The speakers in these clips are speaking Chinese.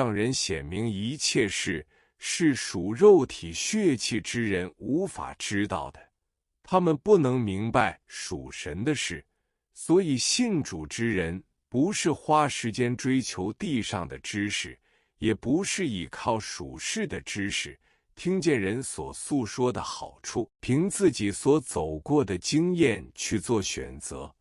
讓人顯明一切事是屬肉體血氣之人無法知道的，他們不能明白屬神的事，所以信主之人不是花時間追求地上的知識，也不是依靠屬世的知識，聽見人所訴說的好處，憑自己所走過的經驗去做選擇，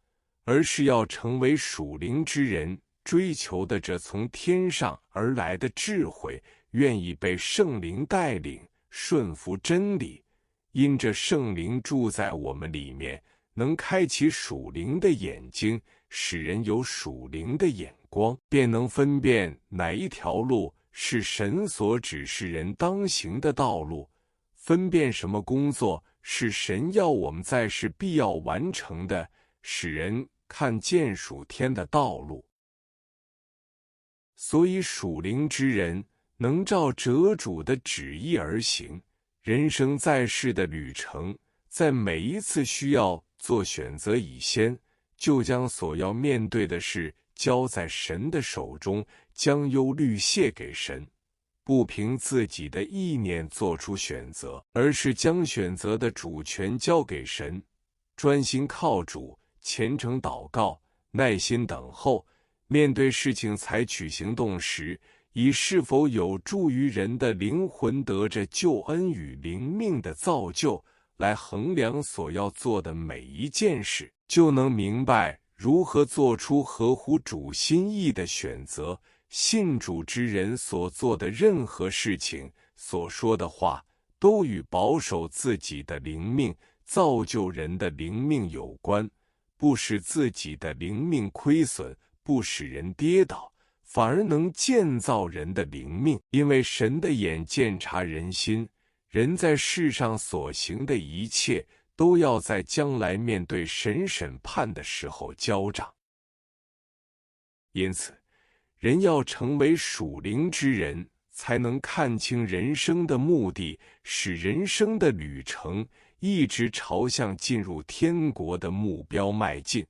而是要成為屬靈之人，追求的這從天上而來的智慧，願意被聖靈帶領，順服真理。因着聖靈住在我們裡面，能開啟屬靈的眼睛，使人有屬靈的眼光，便能分辨哪一條路是神所指示人當行的道路，分辨什麼工作是神要我們在世必要完成的，使人看見屬天的道路。所以屬靈之人能照者主的旨意而行，人生在世的旅程，在每一次需要做選擇以先，就將所要面对的事交在神的手中，將憂慮卸給神，不憑自己的意念做出選擇，而是將選擇的主權交給神，專心靠主，虔誠禱告，耐心等候，面對事情採取行動時，以是否有助於人的靈魂得着救恩與靈命的造就來衡量所要做的每一件事，就能明白如何做出合乎主心意的選擇。信主之人所做的任何事情，所說的話，都與保守自己的靈命、造就人的靈命有關，不使自己的靈命虧損，不使人跌倒，反而能建造人的靈命。因為神的眼鑒察人心，人在世上所行的一切，都要在將來面对神審判的時候交賬。因此，人要成為屬靈之人，才能看清人生的目的，使人生的旅程一直朝向進入天國的目標邁進。